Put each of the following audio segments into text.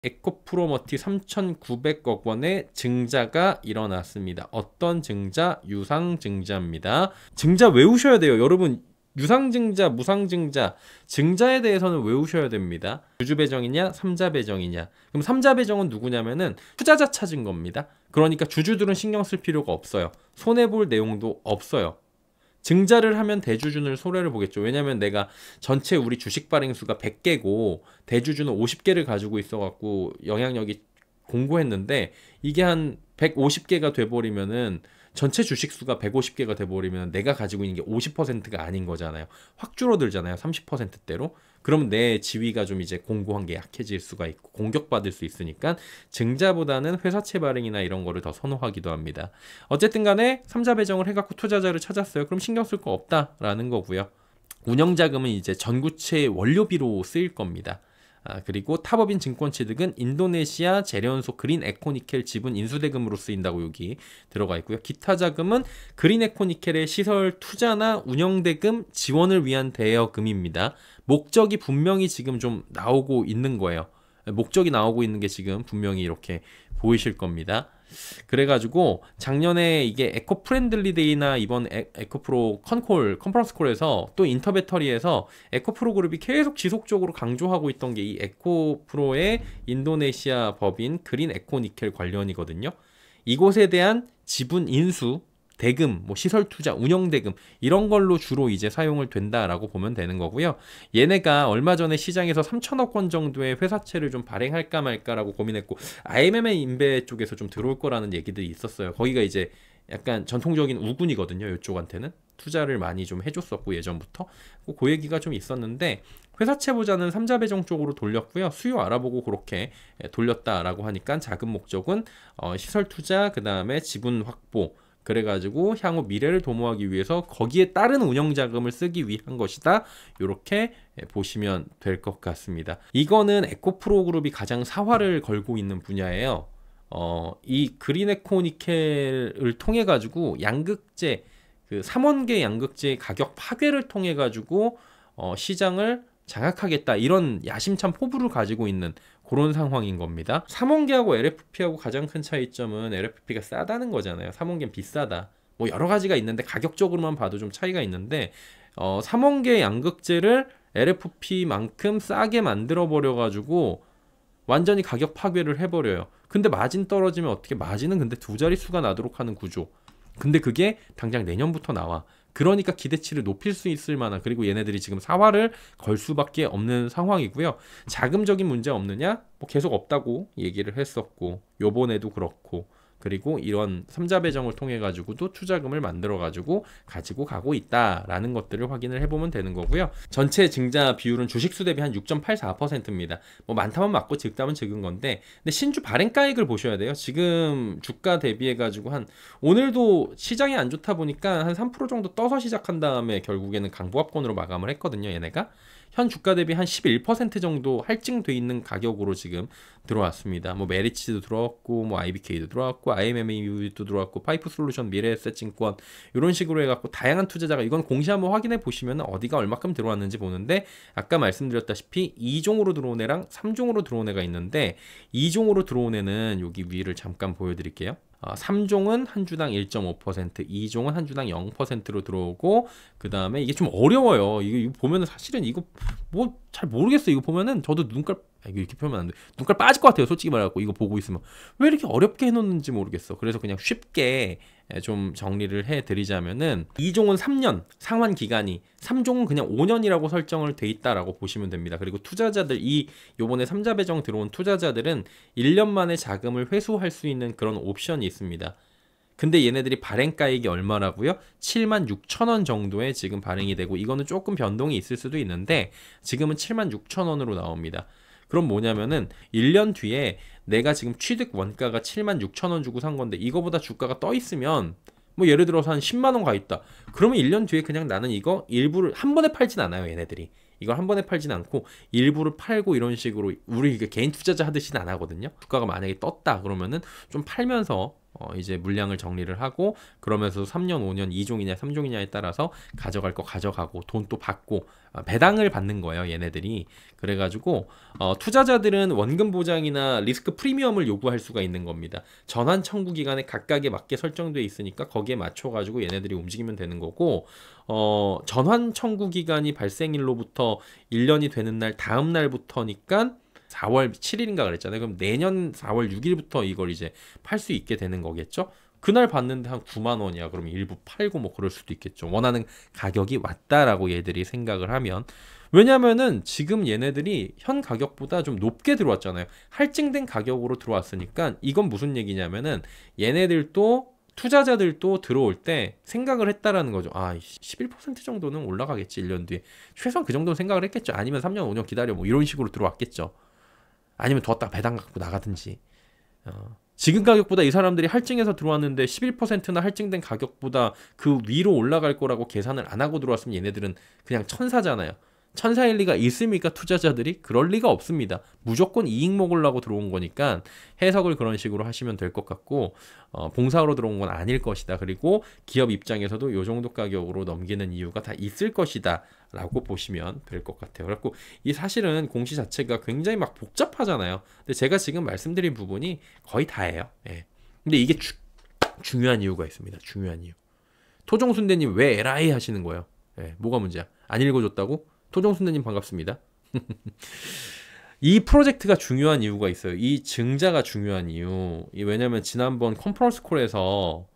에코프로머티 3,900억 원의 증자가 일어났습니다. 어떤 증자? 유상증자입니다. 증자 외우셔야 돼요. 여러분, 유상증자, 무상증자, 증자에 대해서는 외우셔야 됩니다. 주주배정이냐, 삼자배정이냐. 그럼 삼자배정은 누구냐면은 투자자 찾은 겁니다. 그러니까 주주들은 신경 쓸 필요가 없어요. 손해볼 내용도 없어요. 증자를 하면 대주주는 손해를 보겠죠. 왜냐면 내가 전체 우리 주식 발행수가 100개고 대주주는 50개를 가지고 있어갖고 영향력이 공고했는데 이게 한 150개가 돼버리면은 전체 주식수가 150개가 돼버리면 내가 가지고 있는 게 50%가 아닌 거잖아요. 확 줄어들잖아요. 30%대로. 그럼 내 지위가 좀 이제 공고한 게 약해질 수가 있고 공격받을 수 있으니까 증자보다는 회사채 발행이나 이런 거를 더 선호하기도 합니다. 어쨌든 간에 삼자 배정을 해갖고 투자자를 찾았어요. 그럼 신경 쓸 거 없다라는 거고요. 운영자금은 이제 전구체 원료비로 쓰일 겁니다. 그리고 타법인 증권취득은 인도네시아 재련소 그린 에코니켈 지분 인수대금으로 쓰인다고 여기 들어가 있고요. 기타 자금은 그린 에코니켈의 시설 투자나 운영대금 지원을 위한 대여금입니다. 목적이 분명히 지금 좀 나오고 있는 거예요. 목적이 나오고 있는 게 지금 분명히 이렇게 보이실 겁니다. 그래가지고 작년에 이게 에코 프렌들리 데이나 이번 에코프로 컨퍼런스 콜에서 또 인터배터리에서 에코프로 그룹이 계속 지속적으로 강조하고 있던 게 이 에코프로의 인도네시아 법인 그린 에코니켈 관련이거든요. 이곳에 대한 지분 인수 대금, 뭐 시설 투자, 운영 대금 이런 걸로 주로 이제 사용을 된다라고 보면 되는 거고요. 얘네가 얼마 전에 시장에서 3천억 원 정도의 회사채를 좀 발행할까 말까라고 고민했고 IMM 인베 쪽에서 좀 들어올 거라는 얘기들이 있었어요. 거기가 이제 약간 전통적인 우군이거든요. 이쪽한테는 투자를 많이 좀 해줬었고 예전부터 그 얘기가 좀 있었는데 회사채보다는 삼자배정 쪽으로 돌렸고요. 수요 알아보고 그렇게 돌렸다라고 하니까 자금 목적은 시설 투자 그 다음에 지분 확보 그래가지고 향후 미래를 도모하기 위해서 거기에 따른 운영 자금을 쓰기 위한 것이다. 이렇게 보시면 될 것 같습니다. 이거는 에코프로 그룹이 가장 사활을 걸고 있는 분야예요. 이 그린에코니켈을 통해 가지고 양극재 그 삼원계 양극재 가격 파괴를 통해 가지고 시장을 장악하겠다 이런 야심찬 포부를 가지고 있는 그런 상황인 겁니다. 삼원계하고 LFP하고 가장 큰 차이점은 LFP가 싸다는 거잖아요. 삼원계는 비싸다. 뭐 여러 가지가 있는데 가격적으로만 봐도 좀 차이가 있는데 삼원계 양극재를 LFP만큼 싸게 만들어 버려 가지고 완전히 가격 파괴를 해버려요. 근데 마진 떨어지면 어떻게 마진은 근데 두 자릿수가 나도록 하는 구조. 근데 그게 당장 내년부터 나와. 그러니까 기대치를 높일 수 있을 만한 그리고 얘네들이 지금 사활을 걸 수밖에 없는 상황이고요. 자금적인 문제 없느냐? 뭐 계속 없다고 얘기를 했었고 요번에도 그렇고 그리고 이런 삼자 배정을 통해 가지고도 투자금을 만들어 가지고 가고 있다라는 것들을 확인을 해보면 되는 거고요. 전체 증자 비율은 주식수 대비 한 6.84%입니다. 뭐 많다면 맞고 적다면 적은 건데 근데 신주 발행가액을 보셔야 돼요. 지금 주가 대비해 가지고 한 오늘도 시장이 안 좋다 보니까 한 3% 정도 떠서 시작한 다음에 결국에는 강보합권으로 마감을 했거든요. 얘네가 현 주가 대비 한 11% 정도 할증돼 있는 가격으로 지금 들어왔습니다. 뭐 메리츠도 들어왔고 뭐 IBK도 들어왔고 IMMU도 들어왔고 파이프솔루션 미래에셋증권 이런 식으로 해갖고 다양한 투자자가 이건 공시 한번 확인해 보시면 어디가 얼마큼 들어왔는지 보는데 아까 말씀드렸다시피 2종으로 들어온 애랑 3종으로 들어온 애가 있는데 2종으로 들어온 애는 여기 위를 잠깐 보여드릴게요. 3종은 한 주당 1.5%, 2종은 한 주당 0%로 들어오고 그 다음에 이게 좀 어려워요. 이거 보면은 사실은 이거 뭐 잘 모르겠어요. 이거 보면은 저도 눈깔 이거 이렇게 표현하면 안 돼. 눈깔 빠질 것 같아요. 솔직히 말하고 이거 보고 있으면 왜 이렇게 어렵게 해놓는지 모르겠어. 그래서 그냥 쉽게 좀 정리를 해드리자면은 2종은 3년 상환 기간이 3종은 그냥 5년이라고 설정을 돼 있다라고 보시면 됩니다. 그리고 투자자들 요번에 삼자 배정 들어온 투자자들은 1년 만에 자금을 회수할 수 있는 그런 옵션이 있습니다. 근데 얘네들이 발행가액이 얼마라고요? 76,000원 정도에 지금 발행이 되고 이거는 조금 변동이 있을 수도 있는데 지금은 76,000원으로 나옵니다. 그럼 뭐냐면은 1년 뒤에 내가 지금 취득 원가가 76,000원 주고 산 건데 이거보다 주가가 떠 있으면 뭐 예를 들어서 한 10만 원 가 있다. 그러면 1년 뒤에 그냥 나는 이거 일부를 한 번에 팔진 않아요, 얘네들이. 이걸 한 번에 팔진 않고 일부를 팔고 이런 식으로 우리 개인 투자자 하듯이는 안 하거든요. 주가가 만약에 떴다 그러면은 좀 팔면서 이제 물량을 정리를 하고 그러면서 3년, 5년, 2종이냐 3종이냐에 따라서 가져갈 거 가져가고 돈 또 받고 배당을 받는 거예요, 얘네들이. 그래가지고 투자자들은 원금 보장이나 리스크 프리미엄을 요구할 수가 있는 겁니다. 전환 청구 기간에 각각에 맞게 설정돼 있으니까 거기에 맞춰가지고 얘네들이 움직이면 되는 거고 전환 청구 기간이 발생일로부터 1년이 되는 날 다음 날부터니까 4월 7일인가 그랬잖아요. 그럼 내년 4월 6일부터 이걸 이제 팔 수 있게 되는 거겠죠. 그날 봤는데 한 9만 원이야. 그럼 일부 팔고 뭐 그럴 수도 있겠죠. 원하는 가격이 왔다라고 얘들이 생각을 하면. 왜냐면은 지금 얘네들이 현 가격보다 좀 높게 들어왔잖아요. 할증된 가격으로 들어왔으니까 이건 무슨 얘기냐면은 얘네들도 투자자들도 들어올 때 생각을 했다라는 거죠. 11% 정도는 올라가겠지 1년 뒤에. 최소한 그 정도는 생각을 했겠죠. 아니면 3년 5년 기다려 뭐 이런 식으로 들어왔겠죠. 아니면 뒀다가 배당 갖고 나가든지. 지금 가격보다 이 사람들이 할증해서 들어왔는데 11%나 할증된 가격보다 그 위로 올라갈 거라고 계산을 안 하고 들어왔으면 얘네들은 그냥 천사잖아요. 천사일 리가 있습니까? 투자자들이? 그럴 리가 없습니다. 무조건 이익 먹으려고 들어온 거니까 해석을 그런 식으로 하시면 될 것 같고 봉사로 들어온 건 아닐 것이다. 그리고 기업 입장에서도 이 정도 가격으로 넘기는 이유가 다 있을 것이다 라고 보시면 될 것 같아요. 그래서 이 사실은 공시 자체가 굉장히 막 복잡하잖아요. 근데 제가 지금 말씀드린 부분이 거의 다예요. 예. 근데 이게 중요한 이유가 있습니다. 중요한 이유. 토종순대님 왜 LI 하시는 거예요? 예, 뭐가 문제야? 안 읽어줬다고? 토종순대님 반갑습니다. 이 프로젝트가 중요한 이유가 있어요. 이 증자가 중요한 이유. 왜냐면 지난번 컨퍼런스 콜에서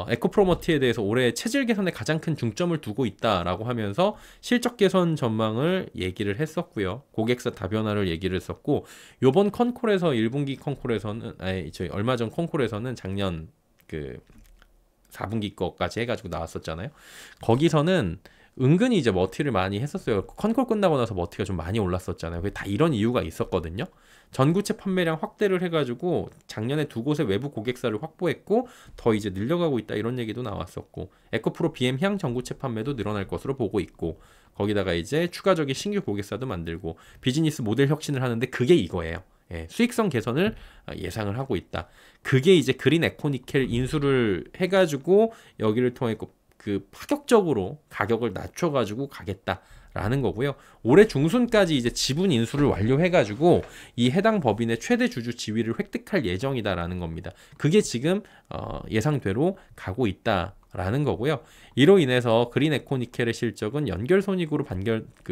에코프로머티에 대해서 올해 체질 개선에 가장 큰 중점을 두고 있다라고 하면서 실적 개선 전망을 얘기를 했었고요. 고객사 다변화를 얘기를 했었고 요번 컨콜에서 1분기 컨콜에서는 저희 얼마 전 컨콜에서는 작년 그 4분기 거까지 해가지고 나왔었잖아요. 거기서는 은근히 이제 머티를 많이 했었어요. 컨콜 끝나고 나서 머티가 좀 많이 올랐었잖아요. 그게 다 이런 이유가 있었거든요. 전구체 판매량 확대를 해가지고 작년에 두 곳의 외부 고객사를 확보했고 더 이제 늘려가고 있다 이런 얘기도 나왔었고 에코프로 BM 향 전구체 판매도 늘어날 것으로 보고 있고 거기다가 이제 추가적인 신규 고객사도 만들고 비즈니스 모델 혁신을 하는데 그게 이거예요. 예, 수익성 개선을 예상을 하고 있다. 그게 이제 그린 에코니켈 인수를 해가지고 여기를 통해 그 파격적으로 가격을 낮춰가지고 가겠다라는 거고요. 올해 중순까지 이제 지분 인수를 완료해가지고 이 해당 법인의 최대 주주 지위를 획득할 예정이다라는 겁니다. 그게 지금 예상대로 가고 있다라는 거고요. 이로 인해서 그린 에코니켈의 실적은 연결손익으로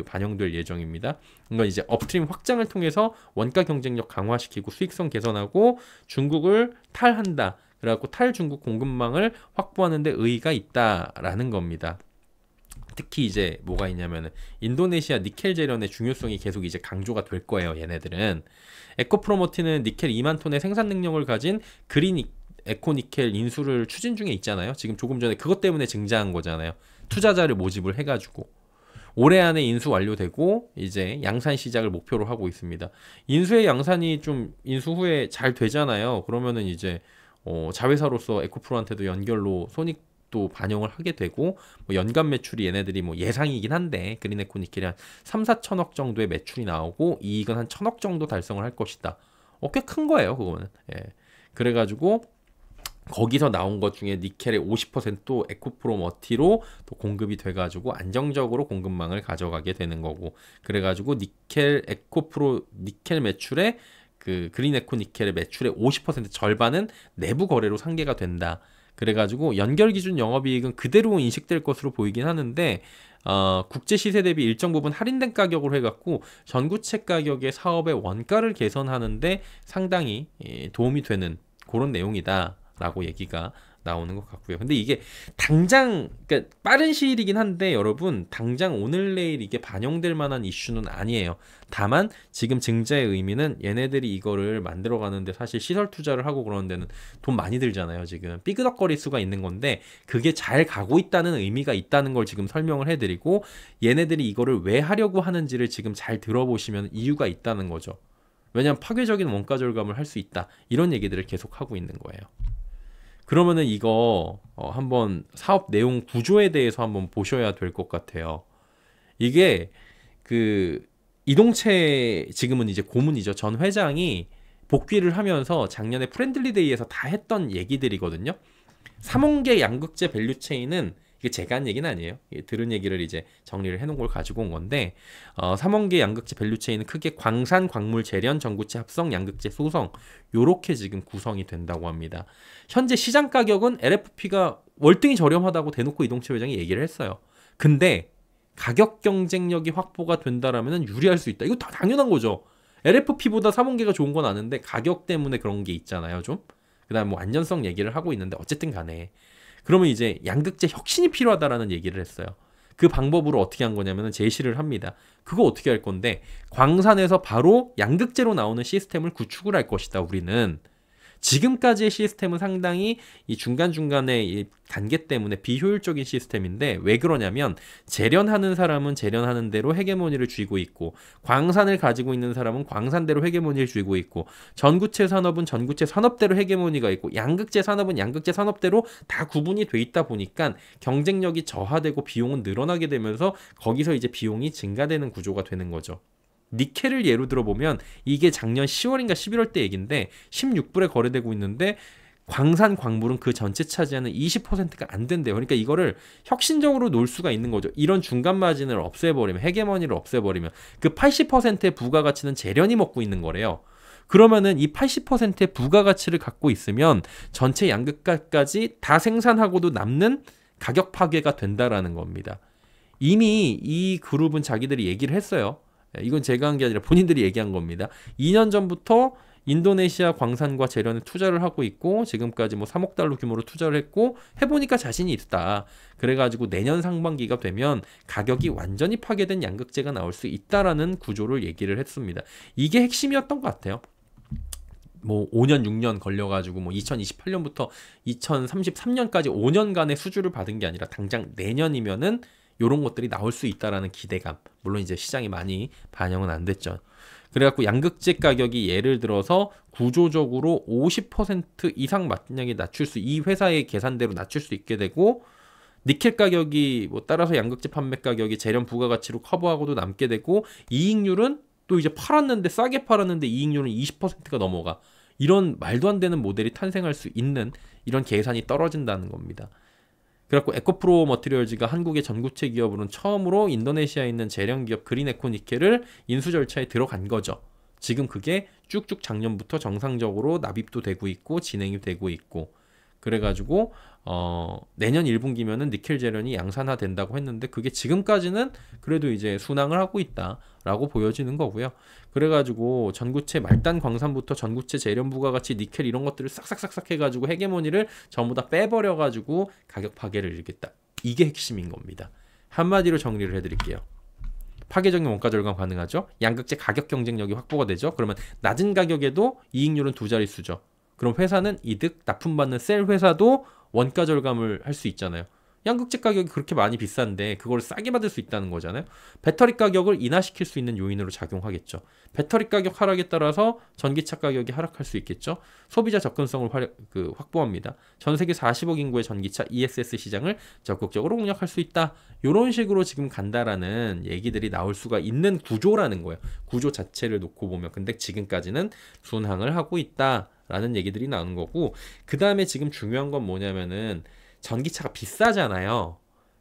반영될 예정입니다. 이건 이제 업스트림 확장을 통해서 원가 경쟁력 강화시키고 수익성 개선하고 중국을 탈한다. 그래갖고 탈중국 공급망을 확보하는 데 의의가 있다라는 겁니다. 특히 이제 뭐가 있냐면은 인도네시아 니켈 재련의 중요성이 계속 이제 강조가 될 거예요. 얘네들은 에코프로머티는 니켈 2만 톤의 생산 능력을 가진 그린 에코니켈 인수를 추진 중에 있잖아요. 지금 조금 전에 그것 때문에 증자한 거잖아요. 투자자를 모집을 해가지고 올해 안에 인수 완료되고 이제 양산 시작을 목표로 하고 있습니다. 인수의 양산이 좀 인수 후에 잘 되잖아요. 그러면은 이제 자회사로서 에코프로한테도 연결로 손익도 반영을 하게 되고 뭐 연간 매출이 얘네들이 뭐 예상이긴 한데 그린 에코니켈이 한 3, 4천억 정도의 매출이 나오고 이익은 한 1,000억 정도 달성을 할 것이다. 꽤 큰 거예요, 그거는. 예. 그래가지고 거기서 나온 것 중에 니켈의 50%도 에코프로머티로 또 공급이 돼가지고 안정적으로 공급망을 가져가게 되는 거고 그래가지고 니켈 매출에 그 그린 에코니켈의 매출의 50% 절반은 내부 거래로 상계가 된다. 그래가지고 연결 기준 영업이익은 그대로 인식될 것으로 보이긴 하는데 국제 시세 대비 일정 부분 할인된 가격으로 해갖고 전구체 가격의 사업의 원가를 개선하는데 상당히 도움이 되는 그런 내용이다라고 얘기가 나오는 것 같고요. 근데 이게 당장 그러니까 빠른 시일이긴 한데 여러분 당장 오늘 내일 이게 반영될 만한 이슈는 아니에요. 다만 지금 증자의 의미는 얘네들이 이거를 만들어 가는데 사실 시설 투자를 하고 그러는 데는 돈 많이 들잖아요. 지금 삐그덕거릴 수가 있는 건데 그게 잘 가고 있다는 의미가 있다는 걸 지금 설명을 해드리고 얘네들이 이거를 왜 하려고 하는지를 지금 잘 들어보시면 이유가 있다는 거죠. 왜냐하면 파괴적인 원가 절감을 할 수 있다. 이런 얘기들을 계속 하고 있는 거예요. 그러면은 이거 한번 사업 내용 구조에 대해서 한번 보셔야 될 것 같아요. 이게 그 이동채 지금은 이제 고문이죠. 전 회장이 복귀를 하면서 작년에 프렌들리데이에서 다 했던 얘기들이거든요. 삼원계 양극재 밸류체인은 이게 제가 한 얘기는 아니에요. 들은 얘기를 이제 정리를 해놓은 걸 가지고 온 건데, 삼원계 양극재 밸류체인은 크게 광산, 광물, 재련, 전구체 합성, 양극재 소성 요렇게 지금 구성이 된다고 합니다. 현재 시장 가격은 LFP가 월등히 저렴하다고 대놓고 이동철 회장이 얘기를 했어요. 근데 가격 경쟁력이 확보가 된다라면 유리할 수 있다. 이거 다 당연한 거죠. LFP보다 삼원계가 좋은 건 아는데 가격 때문에 그런 게 있잖아요, 좀. 그다음 뭐 안전성 얘기를 하고 있는데 어쨌든 간에 그러면 이제 양극재 혁신이 필요하다라는 얘기를 했어요. 그 방법으로 어떻게 한 거냐면 제시를 합니다. 그거 어떻게 할 건데 광산에서 바로 양극재로 나오는 시스템을 구축을 할 것이다. 우리는 지금까지의 시스템은 상당히 이 중간중간에 이 단계 때문에 비효율적인 시스템인데 왜 그러냐면 재련하는 사람은 재련하는 대로 헤게모니를 쥐고 있고 광산을 가지고 있는 사람은 광산대로 헤게모니를 쥐고 있고 전구체 산업은 전구체 산업대로 헤게모니가 있고 양극재 산업은 양극재 산업대로 다 구분이 돼 있다 보니까 경쟁력이 저하되고 비용은 늘어나게 되면서 거기서 이제 비용이 증가되는 구조가 되는 거죠. 니켈을 예로 들어보면 이게 작년 10월인가 11월 때 얘기인데 16불에 거래되고 있는데 광산 광물은 그 전체 차지하는 20%가 안 된대요. 그러니까 이거를 혁신적으로 놓을 수가 있는 거죠. 이런 중간 마진을 없애버리면 헤게머니를 없애버리면 그 80%의 부가가치는 재련이 먹고 있는 거래요. 그러면은 이 80%의 부가가치를 갖고 있으면 전체 양극가까지 다 생산하고도 남는 가격 파괴가 된다라는 겁니다. 이미 이 그룹은 자기들이 얘기를 했어요. 이건 제가 한 게 아니라 본인들이 얘기한 겁니다. 2년 전부터 인도네시아 광산과 재련에 투자를 하고 있고 지금까지 뭐 3억 달러 규모로 투자를 했고 해보니까 자신이 있다. 그래가지고 내년 상반기가 되면 가격이 완전히 파괴된 양극재가 나올 수 있다라는 구조를 얘기를 했습니다. 이게 핵심이었던 것 같아요. 뭐 5년 6년 걸려가지고 뭐 2028년부터 2033년까지 5년간의 수주를 받은 게 아니라 당장 내년이면은 요런 것들이 나올 수 있다라는 기대감. 물론 이제 시장이 많이 반영은 안 됐죠. 그래갖고 양극재 가격이 예를 들어서 구조적으로 50% 이상 만약에 낮출 수, 이 회사의 계산대로 낮출 수 있게 되고 니켈 가격이 뭐 따라서 양극재 판매 가격이 재련 부가가치로 커버하고도 남게 되고 이익률은 또 이제 팔았는데 싸게 팔았는데 이익률은 20%가 넘어가. 이런 말도 안 되는 모델이 탄생할 수 있는 이런 계산이 떨어진다는 겁니다. 그래갖고 에코프로 머티리얼즈가 한국의 전구체 기업으로는 처음으로 인도네시아에 있는 재련 기업 그린에코 니켈을 인수 절차에 들어간 거죠. 지금 그게 쭉쭉 작년부터 정상적으로 납입도 되고 있고 진행이 되고 있고 그래가지고 내년 1분기면은 니켈 재련이 양산화 된다고 했는데 그게 지금까지는 그래도 이제 순항을 하고 있다라고 보여지는 거고요. 그래가지고 전구체 말단 광산부터 전구체 재련 부가가치 니켈 이런 것들을 싹싹싹싹 해가지고 헤게모니를 전부 다 빼버려가지고 가격 파괴를 일으켰다. 이게 핵심인 겁니다. 한마디로 정리를 해드릴게요. 파괴적인 원가 절감 가능하죠. 양극재 가격 경쟁력이 확보가 되죠. 그러면 낮은 가격에도 이익률은 두 자릿수죠. 그럼 회사는 이득, 납품받는 셀 회사도 원가 절감을 할 수 있잖아요. 양극재 가격이 그렇게 많이 비싼데 그걸 싸게 받을 수 있다는 거잖아요. 배터리 가격을 인하시킬 수 있는 요인으로 작용하겠죠. 배터리 가격 하락에 따라서 전기차 가격이 하락할 수 있겠죠. 소비자 접근성을 확보합니다. 전 세계 40억 인구의 전기차 ESS 시장을 적극적으로 공략할 수 있다. 이런 식으로 지금 간다라는 얘기들이 나올 수가 있는 구조라는 거예요. 구조 자체를 놓고 보면. 근데 지금까지는 순항을 하고 있다. 라는 얘기들이 나오는 거고 그 다음에 지금 중요한 건 뭐냐면은 전기차가 비싸잖아요.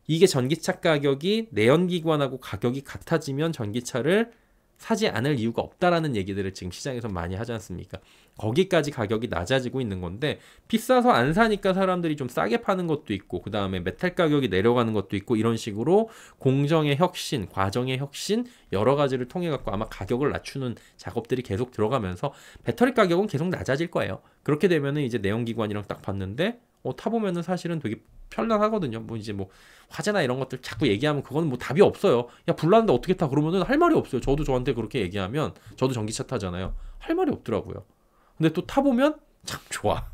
이게 전기차 가격이 내연기관하고 가격이 같아지면 전기차를 사지 않을 이유가 없다라는 얘기들을 지금 시장에서 많이 하지 않습니까? 거기까지 가격이 낮아지고 있는 건데 비싸서 안 사니까 사람들이 좀 싸게 파는 것도 있고 그 다음에 메탈 가격이 내려가는 것도 있고 이런 식으로 공정의 혁신, 과정의 혁신 여러 가지를 통해 갖고 아마 가격을 낮추는 작업들이 계속 들어가면서 배터리 가격은 계속 낮아질 거예요. 그렇게 되면은 이제 내연기관이랑 딱 봤는데 타보면은 사실은 되게 편안하거든요. 뭐 이제 뭐 화재나 이런 것들 자꾸 얘기하면 그거는 뭐 답이 없어요. 야 불났는데 어떻게 타? 그러면은 할 말이 없어요. 저도 저한테 그렇게 얘기하면 저도 전기차 타잖아요. 할 말이 없더라고요. 근데 또 타보면 참 좋아.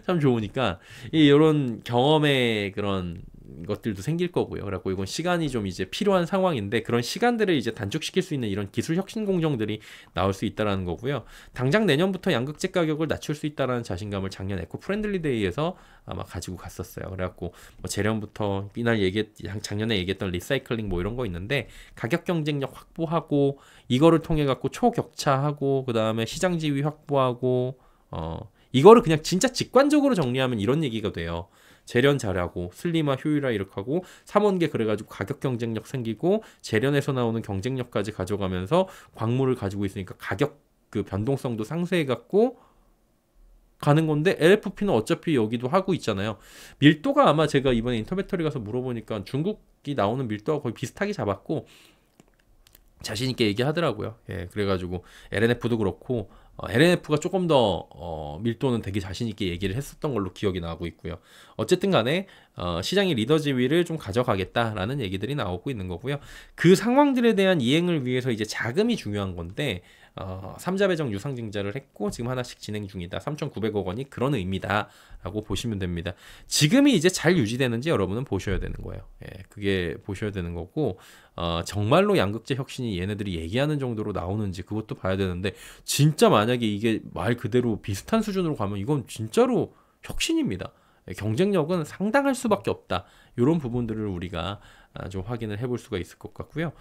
참 좋으니까 이런 경험의 그런 것들도 생길 거고요. 그래갖고 이건 시간이 좀 이제 필요한 상황인데 그런 시간들을 이제 단축시킬 수 있는 이런 기술 혁신 공정들이 나올 수 있다라는 거고요. 당장 내년부터 양극재 가격을 낮출 수 있다라는 자신감을 작년 에코 프렌들리 데이에서 아마 가지고 갔었어요. 그래갖고 뭐 재련부터 작년에 얘기했던 리사이클링 뭐 이런 거 있는데 가격 경쟁력 확보하고 이거를 통해 갖고 초격차하고 그 다음에 시장 지위 확보하고 이거를 그냥 진짜 직관적으로 정리하면 이런 얘기가 돼요. 재련 잘하고 슬림화 효율화 이렇게 하고 3원계 그래가지고 가격 경쟁력 생기고 재련에서 나오는 경쟁력까지 가져가면서 광물을 가지고 있으니까 가격 그 변동성도 상쇄해갖고 가는 건데 LFP는 어차피 여기도 하고 있잖아요. 밀도가 아마 제가 이번에 인터배터리 가서 물어보니까 중국이 나오는 밀도가 거의 비슷하게 잡았고 자신 있게 얘기하더라고요. 예, 그래가지고 LNF도 그렇고 LNF가 조금 더 밀도는 되게 자신 있게 얘기를 했었던 걸로 기억이 나고 있고요. 어쨌든 간에 시장의 리더 지위를 좀 가져가겠다라는 얘기들이 나오고 있는 거고요. 그 상황들에 대한 이행을 위해서 이제 자금이 중요한 건데 3자 배정 유상증자를 했고 지금 하나씩 진행 중이다. 3,900억 원이 그런 의미다 라고 보시면 됩니다. 지금이 이제 잘 유지되는지 여러분은 보셔야 되는 거예요. 예, 그게 보셔야 되는 거고 정말로 양극재 혁신이 얘네들이 얘기하는 정도로 나오는지 그것도 봐야 되는데 진짜 만약에 이게 말 그대로 비슷한 수준으로 가면 이건 진짜로 혁신입니다. 경쟁력은 상당할 수밖에 없다. 이런 부분들을 우리가 좀 확인을 해볼 수가 있을 것 같고요.